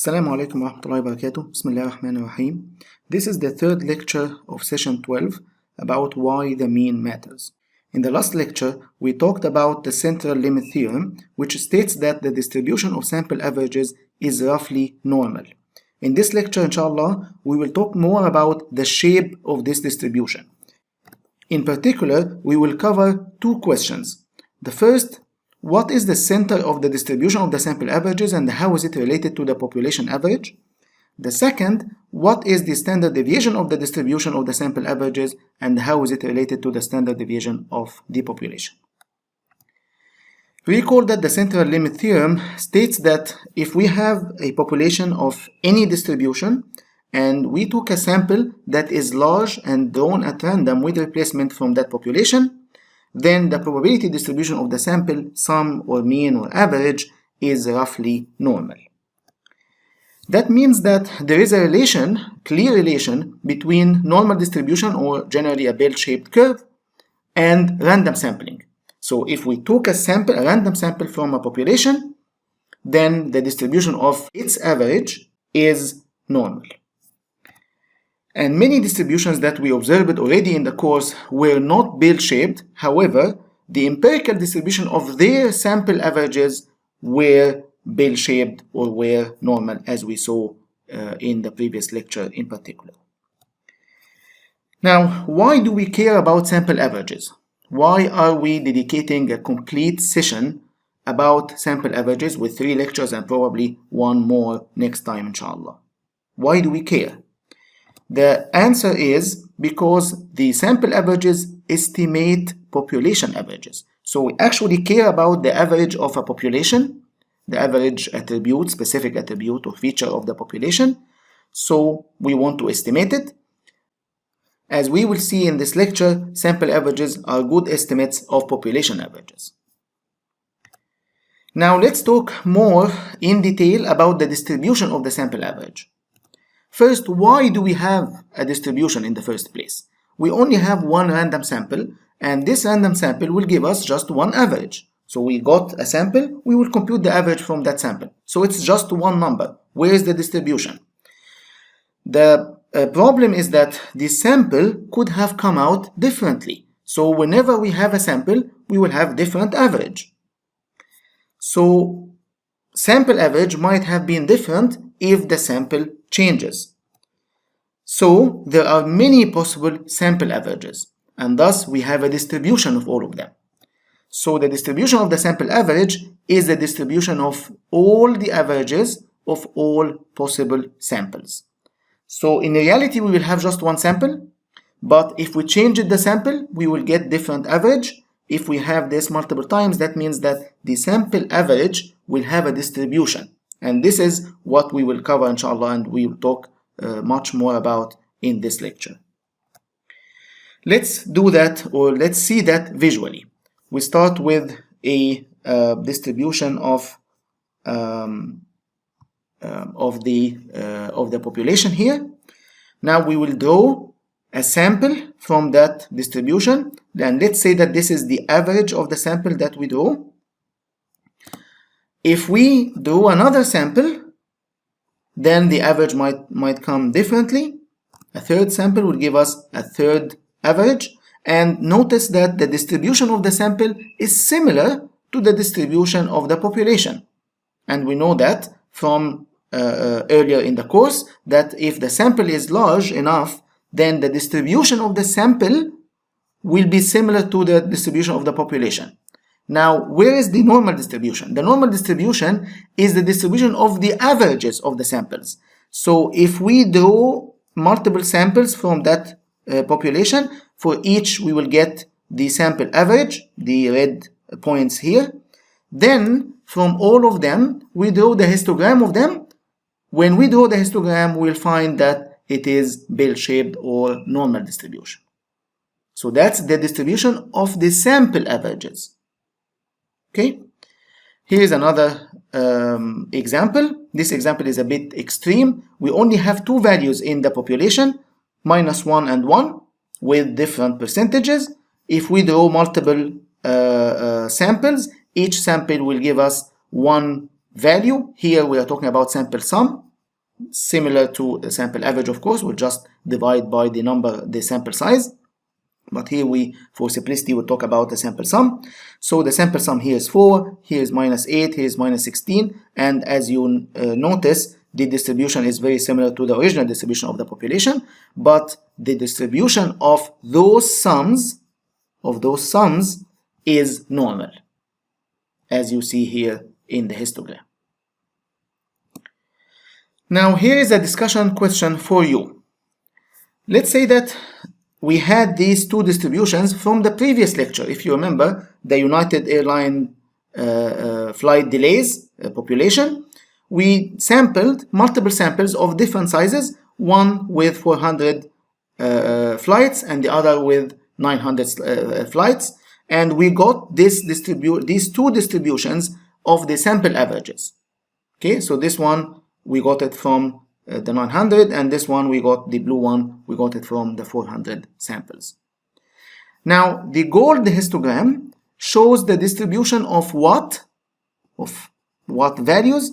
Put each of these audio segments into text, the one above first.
Assalamu alaikum wa rahmatullahi wa barakatuh. Bismillah ar-Rahman ar-Rahim. This is the third lecture of session 12 about why the mean matters. In the last lecture, we talked about the central limit theorem, which states that the distribution of sample averages is roughly normal. In this lecture, inshallah, we will talk more about the shape of this distribution. In particular, we will cover two questions. The first, what is the center of the distribution of the sample averages and how is it related to the population average? The second, what is the standard deviation of the distribution of the sample averages and how is it related to the standard deviation of the population? Recall that the central limit theorem states that if we have a population of any distribution and we took a sample that is large and drawn at random with replacement from that population, then the probability distribution of the sample, sum or mean or average, is roughly normal. That means that there is a clear relation between normal distribution, or generally a bell-shaped curve, and random sampling. So if we took a random sample from a population, then the distribution of its average is normal. And many distributions that we observed already in the course were not bell-shaped. However, the empirical distribution of their sample averages were bell-shaped or were normal, as we saw in the previous lecture in particular. Now, why do we care about sample averages? Why are we dedicating a complete session about sample averages with 3 lectures and probably one more next time, inshallah? Why do we care? The answer is because the sample averages estimate population averages. So we actually care about the average of a population, the average attribute, specific attribute or feature of the population. So we want to estimate it. As we will see in this lecture, sample averages are good estimates of population averages. Now let's talk more in detail about the distribution of the sample average. First, why do we have a distribution in the first place? We only have one random sample, and this random sample will give us just one average. So we got a sample, we will compute the average from that sample. So it's just one number. Where is the distribution? The problem is that the sample could have come out differently. So whenever we have a sample, we will have different average. So sample average might have been different if the sample changes. So there are many possible sample averages, and thus we have a distribution of all of them. So the distribution of the sample average is the distribution of all the averages of all possible samples. So in reality we will have just one sample, but if we change the sample we will get different average. If we have this multiple times, that means that the sample average will have a distribution. And this is what we will cover, inshallah, and we will talk much more about in this lecture. Let's do that, or let's see that visually. We start with a distribution of the population here. Now we will draw a sample from that distribution. Then let's say that this is the average of the sample that we draw. If we do another sample, then the average might come differently. A third sample will give us a third average. And notice that the distribution of the sample is similar to the distribution of the population. And we know that from earlier in the course, that if the sample is large enough, then the distribution of the sample will be similar to the distribution of the population. Now, where is the normal distribution? The normal distribution is the distribution of the averages of the samples. So if we draw multiple samples from that population, for each we will get the sample average, the red points here. Then from all of them, we draw the histogram of them. When we draw the histogram, we'll find that it is bell-shaped or normal distribution. So that's the distribution of the sample averages. Okay, here is another example. This example is a bit extreme. We only have 2 values in the population, -1 and 1, with different percentages. If we draw multiple samples, each sample will give us one value. Here we are talking about sample sum. similar to the sample average, of course. We'll just divide by the sample size. But here for simplicity, we'll talk about the sample sum. So the sample sum here is 4, here is -8, here is -16. And as you notice, the distribution is very similar to the original distribution of the population. But the distribution of those sums is normal, as you see here in the histogram. Now here is a discussion question for you. Let's say that we had these two distributions from the previous lecture. If you remember, the United Airlines flight delays population, we sampled multiple samples of different sizes, one with 400 flights and the other with 900 flights, and we got these two distributions of the sample averages. Okay, so this one we got it from the 900, and this one we got, the blue one, we got it from the 400 samples. Now the gold histogram shows the distribution of what values,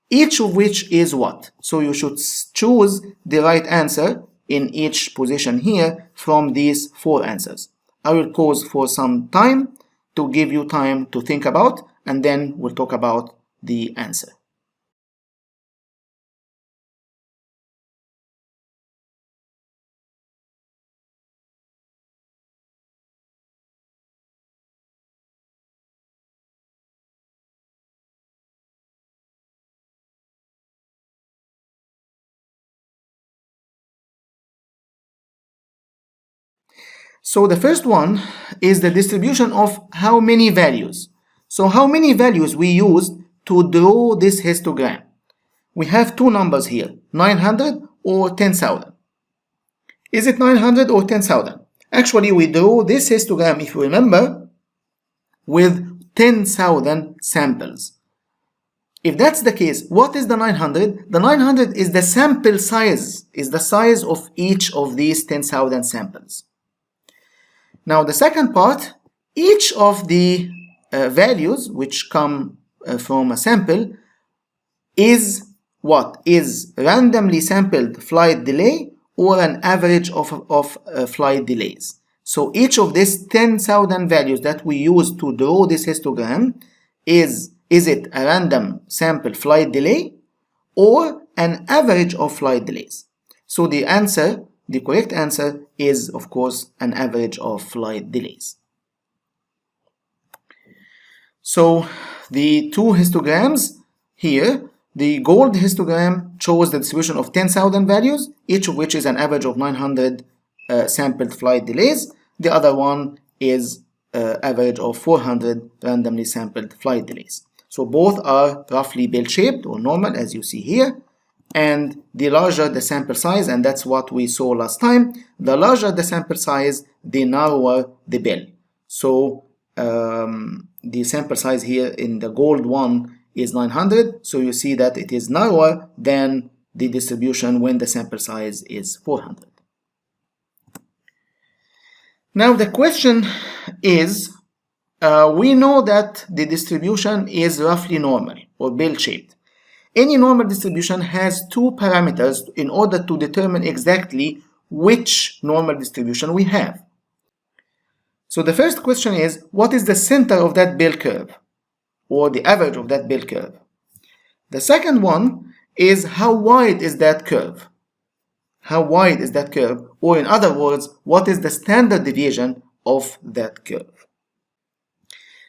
each of which is what. So you should choose the right answer in each position here from these 4 answers. I will pause for some time to give you time to think about, and then we'll talk about the answer. So the first one is the distribution of how many values. So how many values we used to draw this histogram. We have two numbers here, 900 or 10,000. Is it 900 or 10,000? Actually, we draw this histogram, if you remember, with 10,000 samples. If that's the case, what is the 900? The 900 is the sample size, is the size of each of these 10,000 samples. Now the second part, each of the values which come from a sample is what? Is randomly sampled flight delay or an average of flight delays. So each of these 10,000 values that we use to draw this histogram is it a random sample flight delay or an average of flight delays? So the correct answer is, of course, an average of flight delays. So the two histograms here, the gold histogram shows the distribution of 10,000 values, each of which is an average of 900 sampled flight delays. The other one is average of 400 randomly sampled flight delays. So both are roughly bell-shaped or normal, as you see here. And the larger the sample size, and that's what we saw last time, the larger the sample size, the narrower the bell. So the sample size here in the gold one is 900, so you see that it is narrower than the distribution when the sample size is 400. Now the question is, we know that the distribution is roughly normal or bell-shaped. Any normal distribution has two parameters in order to determine exactly which normal distribution we have. So the first question is, what is the center of that bell curve, or the average of that bell curve? The second one is, how wide is that curve? How wide is that curve? Or in other words, what is the standard deviation of that curve?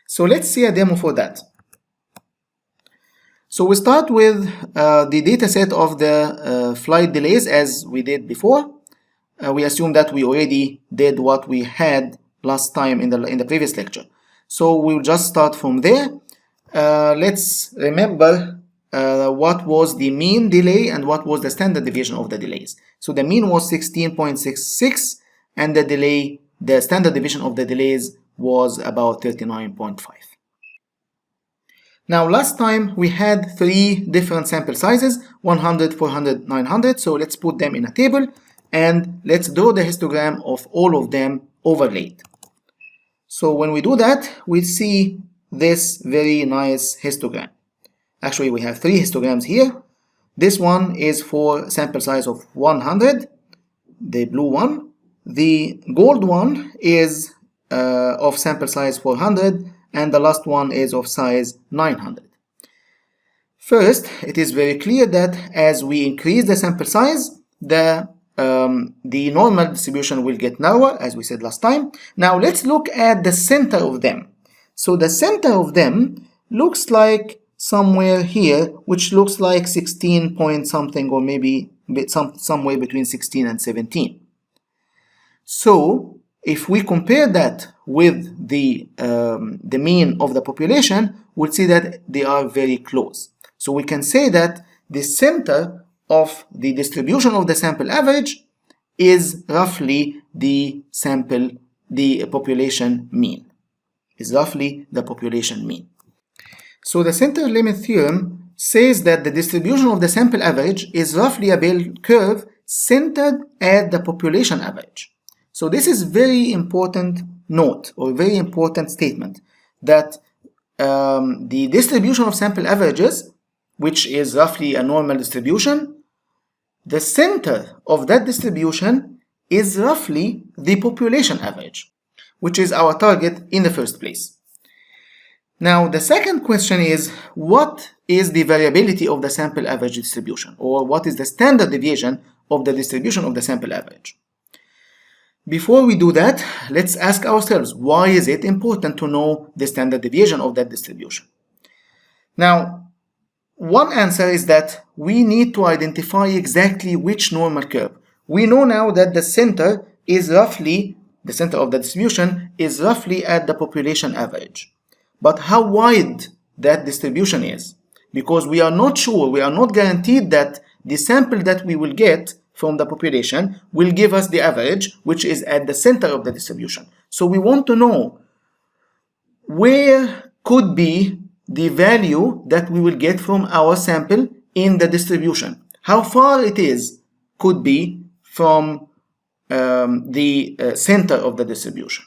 So let's see a demo for that. So we start with the data set of the flight delays as we did before. We assume that we already did what we had last time in the previous lecture. So we'll just start from there. Let's remember what was the mean delay and what was the standard deviation of the delays. So the mean was 16.66 and the standard deviation of the delays was about 39.5. Now last time we had three different sample sizes, 100, 400, 900, so let's put them in a table and let's draw the histogram of all of them overlaid. So when we do that, we see this very nice histogram. Actually we have three histograms here. This one is for sample size of 100, the blue one. The gold one is of sample size 400, and the last one is of size 900. First, it is very clear that as we increase the sample size, the normal distribution will get narrower, as we said last time. Now let's look at the center of them. So the center of them looks like somewhere here, which looks like 16 point something, or maybe somewhere between 16 and 17. So if we compare that with the mean of the population, we'll see that they are very close. So we can say that the center of the distribution of the sample average is roughly the population mean. Is roughly the population mean. So the center limit theorem says that the distribution of the sample average is roughly a bell curve centered at the population average. So this is very important note, or very important statement, that the distribution of sample averages, which is roughly a normal distribution, the center of that distribution is roughly the population average, which is our target in the first place. Now the second question is, what is the variability of the sample average distribution, or what is the standard deviation of the distribution of the sample average? Before we do that, let's ask ourselves, why is it important to know the standard deviation of that distribution? Now, one answer is that we need to identify exactly which normal curve. We know now that the center is roughly, the center of the distribution is roughly at the population average. But how wide that distribution is, because we are not sure, we are not guaranteed that the sample that we will get from the population will give us the average, which is at the center of the distribution. So we want to know where could be the value that we will get from our sample in the distribution. How far it is could be from the center of the distribution.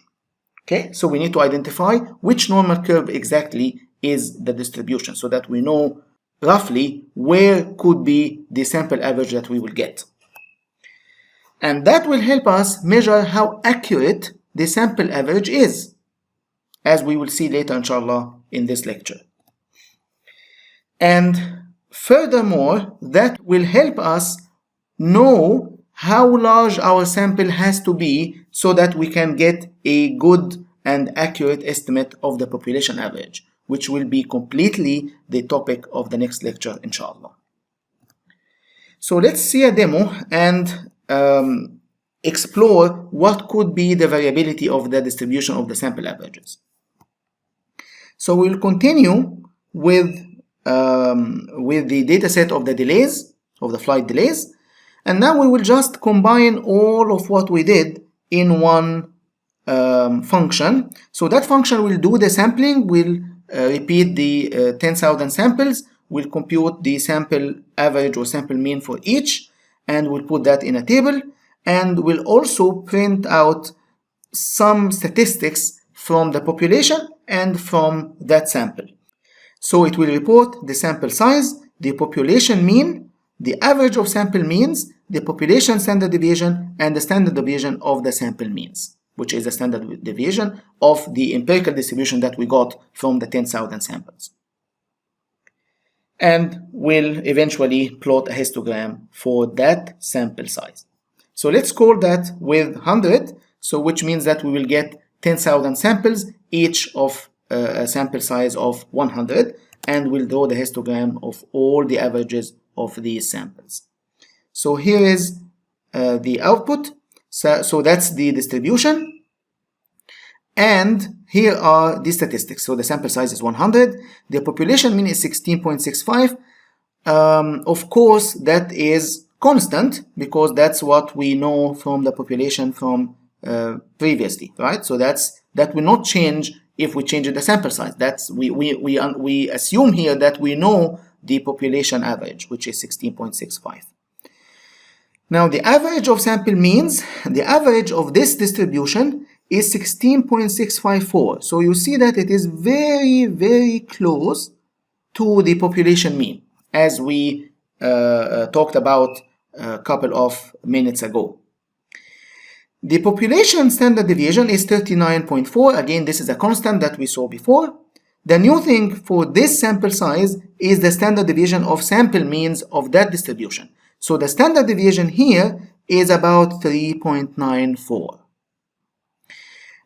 Okay, so we need to identify which normal curve exactly is the distribution, so that we know roughly where could be the sample average that we will get. And that will help us measure how accurate the sample average is, as we will see later, inshallah, in this lecture. And furthermore, that will help us know how large our sample has to be so that we can get a good and accurate estimate of the population average, which will be completely the topic of the next lecture, inshallah. So let's see a demo and explore what could be the variability of the distribution of the sample averages. So we'll continue with the data set of the delays, of the flight delays, and now we will just combine all of what we did in one function. So that function will do the sampling, will repeat the 10,000 samples, will compute the sample average or sample mean for each, and we'll put that in a table, and we'll also print out some statistics from the population and from that sample. So it will report the sample size, the population mean, the average of sample means, the population standard deviation, and the standard deviation of the sample means, which is the standard deviation of the empirical distribution that we got from the 10,000 samples. And we'll eventually plot a histogram for that sample size. So let's call that with 100, so which means that we will get 10,000 samples, each of a sample size of 100, and we'll draw the histogram of all the averages of these samples. So here is the output. So that's the distribution, and here are the statistics. So the sample size is 100, the population mean is 16.65. Of course, that is constant because that's what we know from the population from previously, right? So that will not change if we change the sample size. That's we assume here that we know the population average, which is 16.65. Now the average of sample means, the average of this distribution is 16.654. So you see that it is very, very close to the population mean, as we talked about a couple of minutes ago. The population standard deviation is 39.4. Again, this is a constant that we saw before. The new thing for this sample size is the standard deviation of sample means of that distribution. So the standard deviation here is about 3.94.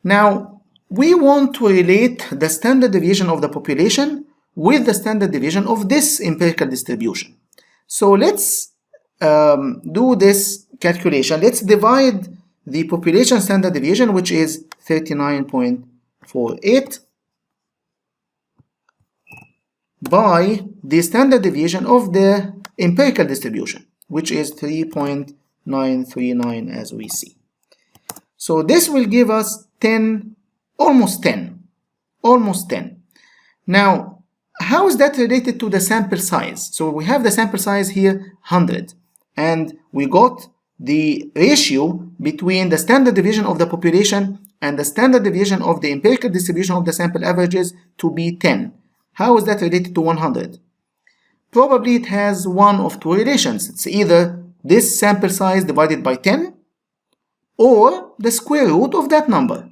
Now, we want to relate the standard deviation of the population with the standard deviation of this empirical distribution. So let's do this calculation. Let's divide the population standard deviation, which is 39.48, by the standard deviation of the empirical distribution, which is 3.939 as we see. So this will give us 10, almost 10. Now, how is that related to the sample size? So we have the sample size here 100, and we got the ratio between the standard deviation of the population and the standard deviation of the empirical distribution of the sample averages to be 10. How is that related to 100? Probably it has one of two relations. It's either this sample size divided by 10 or the square root of that number.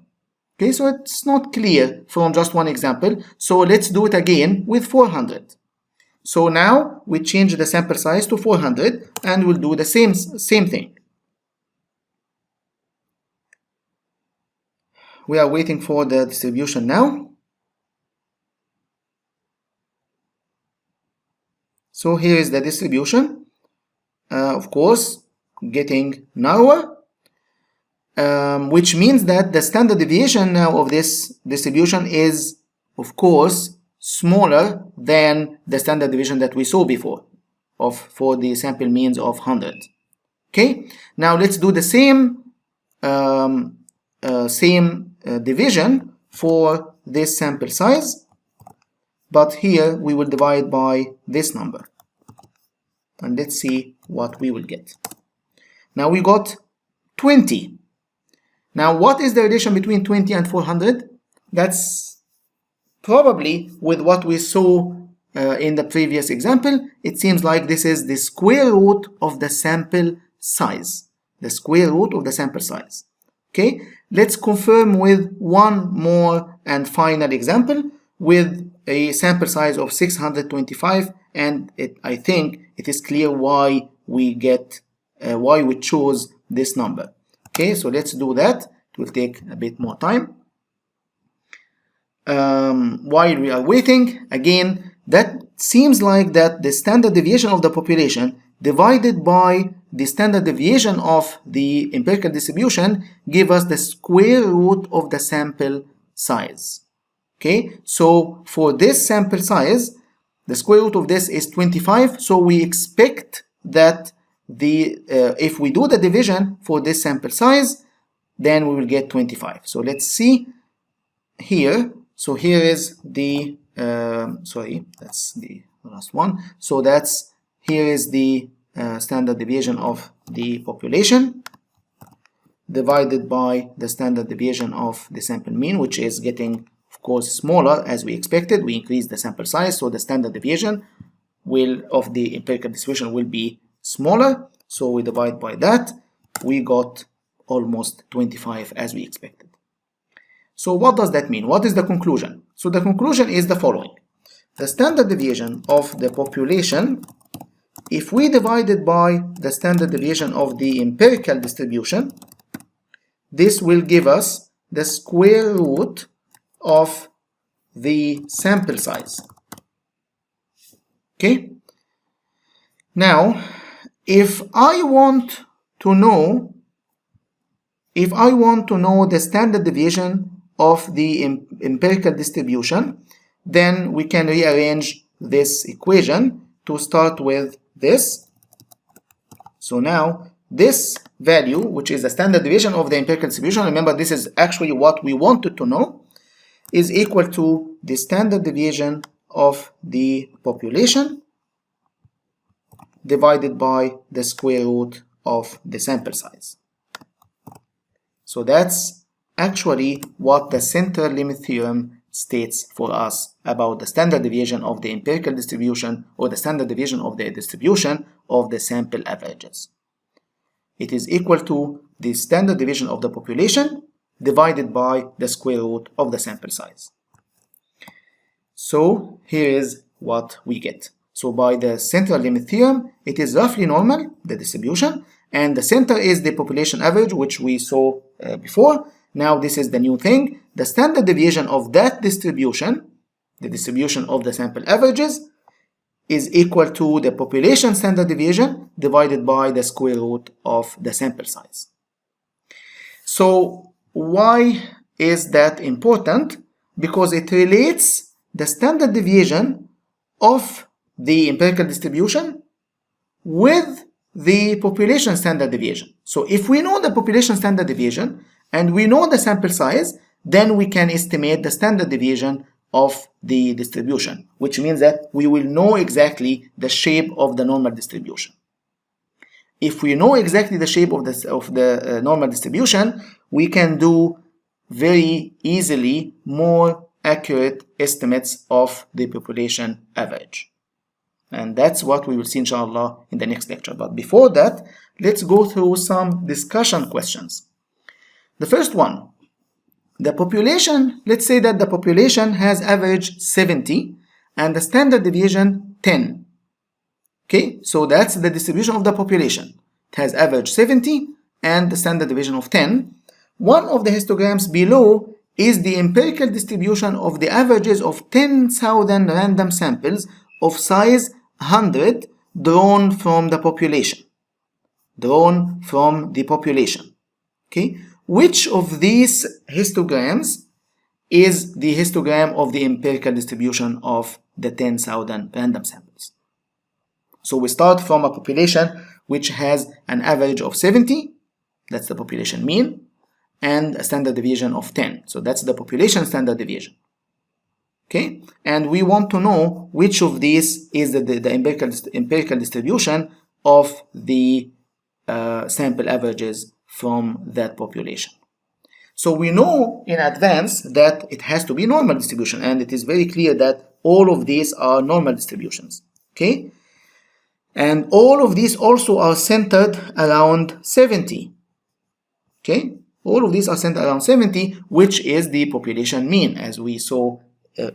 Okay, so it's not clear from just one example. So let's do it again with 400. So now we change the sample size to 400 and we'll do the same thing. We are waiting for the distribution now. So here is the distribution, of course, getting narrower, which means that the standard deviation now of this distribution is, of course, smaller than the standard deviation that we saw before for the sample means of 100. Okay, now let's do the same division for this sample size, but here we will divide by this number, and let's see what we will get. Now we got 20. Now what is the relation between 20 and 400? That's probably with what we saw in the previous example. It seems like this is the square root of the sample size. The square root of the sample size. Okay, let's confirm with one more and final example with a sample size of 625, and I think it is clear why we chose this number. Okay, so let's do that. It will take a bit more time. While we are waiting, again, that seems like that the standard deviation of the population divided by the standard deviation of the empirical distribution give us the square root of the sample size. Okay, so for this sample size, the square root of this is 25, so we expect that if we do the division for this sample size, then we will get 25. So let's see here. So here is the that's the last one. So here is the standard deviation of the population divided by the standard deviation of the sample mean, which is getting, of course, smaller as we expected. We increase the sample size, so the standard deviation of the empirical distribution will be smaller. So we divide by that. We got almost 25 as we expected. So what does that mean? What is the conclusion? So the conclusion is the following. The standard deviation of the population, if we divide it by the standard deviation of the empirical distribution, this will give us the square root of the sample size. Okay? Now, if I want to know the standard deviation of the empirical distribution, then we can rearrange this equation to start with this. So now this value, which is the standard deviation of the empirical distribution, remember this is actually what we wanted to know, is equal to the standard deviation of the population divided by the square root of the sample size. So that's actually what the center limit theorem states for us about the standard deviation of the empirical distribution or the standard deviation of the distribution of the sample averages. It is equal to the standard deviation of the population divided by the square root of the sample size. So here is what we get. So by the central limit theorem, it is roughly normal, the distribution, and the center is the population average, which we saw before. Now this is the new thing. The standard deviation of that distribution, the distribution of the sample averages, is equal to the population standard deviation divided by the square root of the sample size. So why is that important? Because it relates the standard deviation of the empirical distribution with the population standard deviation. So if we know the population standard deviation and we know the sample size, then we can estimate the standard deviation of the distribution, which means that we will know exactly the shape of the normal distribution. If we know exactly the shape of the normal distribution, we can do very easily more accurate estimates of the population average. And that's what we will see, inshallah, in the next lecture. But before that, let's go through some discussion questions. The first one, the population, let's say that the population has average 70 and the standard deviation 10. Okay, so that's the distribution of the population. It has average 70 and the standard deviation of 10. One of the histograms below is the empirical distribution of the averages of 10,000 random samples of size 100 drawn from the population. Okay, which of these histograms is the histogram of the empirical distribution of the 10,000 random samples? So we start from a population which has an average of 70, that's the population mean, and a standard deviation of 10. So that's the population standard deviation. Okay, and we want to know which of these is the empirical distribution of the sample averages from that population. So we know in advance that it has to be normal distribution, and it is very clear that all of these are normal distributions. Okay, and all of these also are centered around 70. Okay, all of these are centered around 70, which is the population mean, as we saw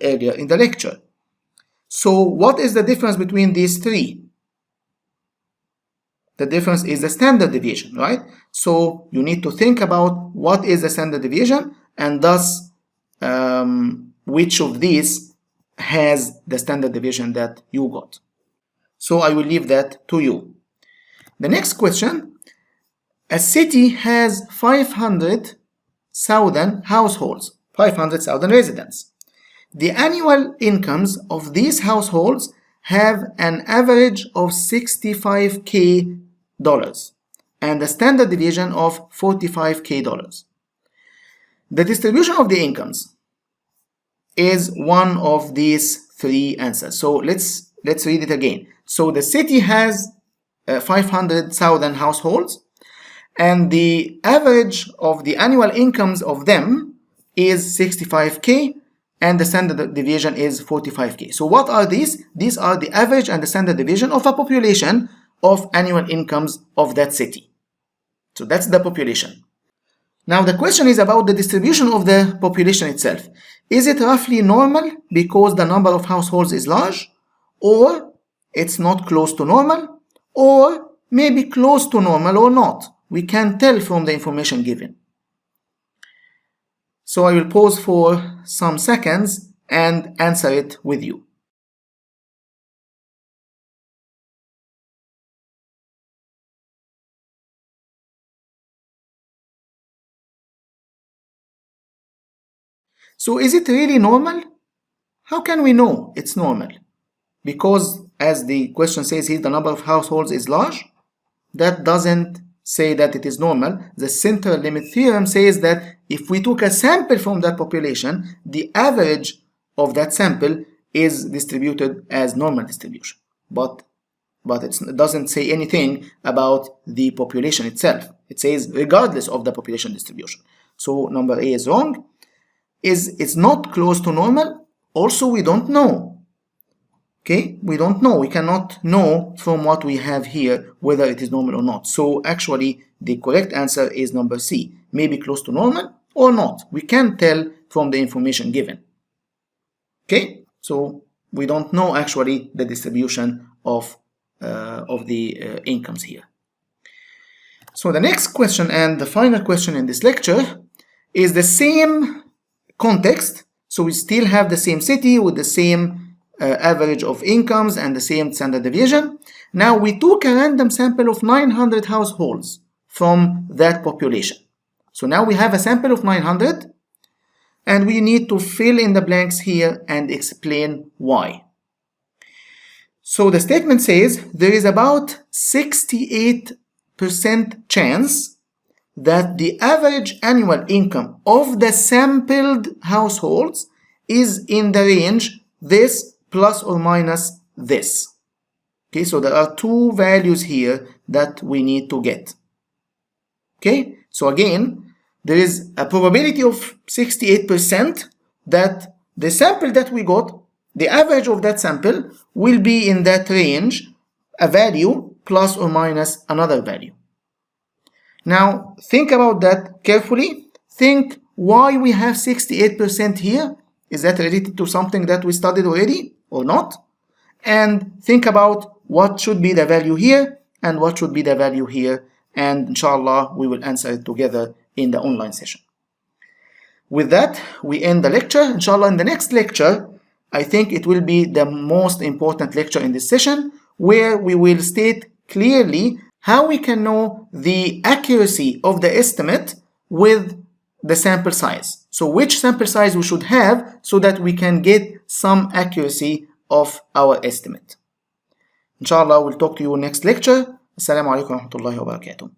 earlier in the lecture. So what is the difference between these three? The difference is the standard deviation, right? So you need to think about what is the standard deviation, and thus which of these has the standard deviation that you got. So I will leave that to you. The next question, a city has 500,000 households, 500,000 residents. The annual incomes of these households have an average of $65K and a standard deviation of $45K. The distribution of the incomes is one of these three answers. So let's read it again. So the city has 500,000 households, and the average of the annual incomes of them is 65K, and the standard deviation is 45K. So what are these? These are the average and the standard deviation of a population of annual incomes of that city. So that's the population. Now the question is about the distribution of the population itself. Is it roughly normal because the number of households is large, or it's not close to normal, or maybe close to normal or not? We can't tell from the information given. So I will pause for some seconds and answer it with you. So is it really normal? How can we know it's normal? Because as the question says here, the number of households is large. That doesn't say that it is normal. The central limit theorem says that if we took a sample from that population, the average of that sample is distributed as normal distribution. But it doesn't say anything about the population itself. It says regardless of the population distribution. So number A is wrong. it's not close to normal. Also, we don't know. Okay, we don't know. We cannot know from what we have here whether it is normal or not. So actually, the correct answer is number C. Maybe close to normal or not. We can't tell from the information given. Okay, so we don't know actually the distribution of the incomes here. So the next question and the final question in this lecture is the same context. So we still have the same city with the same average of incomes and the same standard deviation. Now we took a random sample of 900 households from that population. So now we have a sample of 900 and we need to fill in the blanks here and explain why. So the statement says there is about 68% chance that the average annual income of the sampled households is in the range this plus or minus this. Okay, so there are two values here that we need to get. Okay, so again, there is a probability of 68% that the sample that we got, the average of that sample, will be in that range, a value plus or minus another value. Now, think about that carefully. Think why we have 68% here. Is that related to something that we studied already or not? And think about what should be the value here and what should be the value here. And inshallah, we will answer it together in the online session. With that, we end the lecture. Inshallah, in the next lecture, I think it will be the most important lecture in this session, where we will state clearly how we can know the accuracy of the estimate with the sample size. So which sample size we should have so that we can get some accuracy of our estimate. Inshallah, we'll talk to you next lecture. Assalamu alaikum wa rahmatullahi wa barakatuh.